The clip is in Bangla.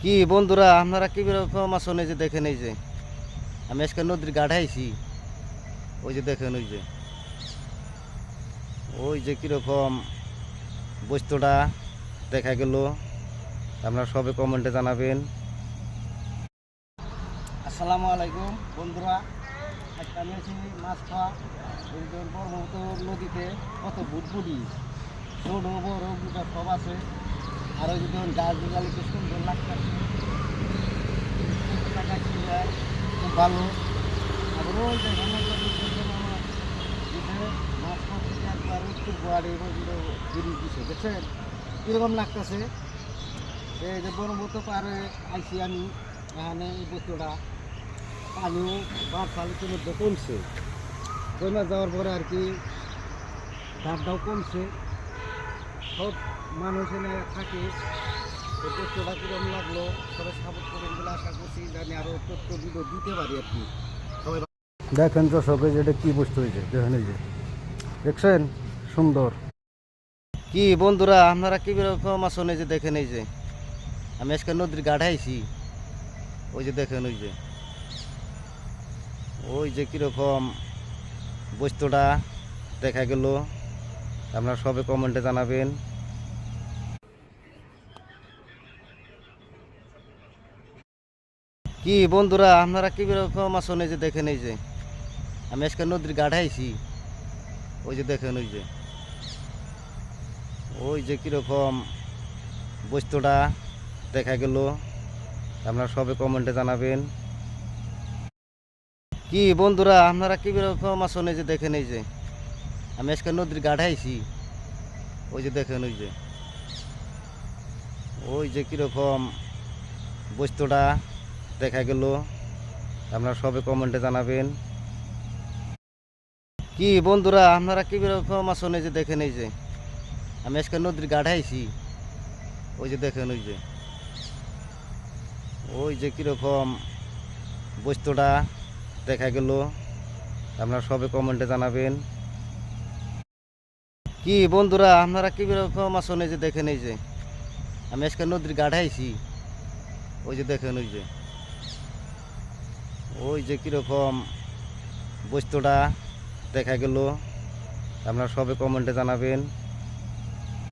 কি বন্ধুরা, আপনারা কি রকম আছেন? এই যে দেখেন, এই যে আমি আজকে নদীর ঘাট আইছি। ওই যে দেখেন, ওই যে কিরকম বস্তুটা দেখা গেল, আপনারা সবে কমেন্টে জানাবেন। আসসালামু আলাইকুম বন্ধুরা, আজকে আমি আছি মাছ খাওয়া। এই যে ব্রহ্মপুত্র নদীতে কত বুটবুটি ছোট বড় দুটা সব আছে। আর ওই যে দেখুন গাছ গুলালি কি সুন্দর লাগতেছে, খুব ভালো। আবার ওই দেখেন মাছ মারতে একবার উত্তর গোয়াড়ি ব্রিজ দিছে, দেখছেন কীরকম লাগতেছে। এই যে ব্রহ্মপুত্র পারে আইসি আমি, এখানে এই বস্তুটা পানিও বারসাল ইতিমধ্যে কমছে। কমে যাওয়ার পরে আর কি দাঁড়টাও কমছে, সব মানুষ এনে থাকে। এই বস্তুটা কীরকম লাগলো সবাই সাপোর্ট করেন বলে আশা করছি, জানি আরও তথ্য ভিডিও দিতে পারি আর কি। সবাই দেখেন দর্শক, যেটা কী বস্তু হয়েছে দেখেন, এই যে দেখছেন সুন্দর। কি বন্ধুরা, আপনারা কি রকম আছেন? এই যে দেখেন, এই যে আমি আজকে নদীর ঘাট আইছি। ওই যে দেখেন, ওই যে কিরকম বস্তুটা দেখা গেল, আপনারা সবে কমেন্টে জানাবেন। কি বন্ধুরা, আপনারা কি রকম আছেন? এই যে দেখেন, এই যে আমি আজকে নদীর ঘাট আইছি। ওই যে দেখেন, ওই যে কিরকম বস্তুটা দেখা গেল, আপনারা সবে কমেন্টে জানাবেন। কি বন্ধুরা, আপনারা কি রকম আছেন? এই যে দেখেন, এই যে আমি আজকে নদীর ঘাট আইছি। ওই যে দেখেন, ওই যে কিরকম বস্তুটা দেখা গেল, আপনারা সবে কমেন্টে জানাবেন। কি বন্ধুরা, আপনারা কি রকম আছেন? এই যে দেখেন, এই যে আমি আজকে নদীর ঘাট আইছি। ওই যে দেখেন, ওই যে কিরকম বস্তুটা দেখা গেল, আপনারা সবে কমেন্টে জানাবেন। কি বন্ধুরা, আপনারা কি রকম আছেন? এই যে দেখেন, এই যে আমি আজকে নদীর ঘাট আইছি। ওই যে দেখেন, ওই যে কিরকম বস্তুটা দেখা গেল, আপনারা সবে কমেন্টে জানাবেন।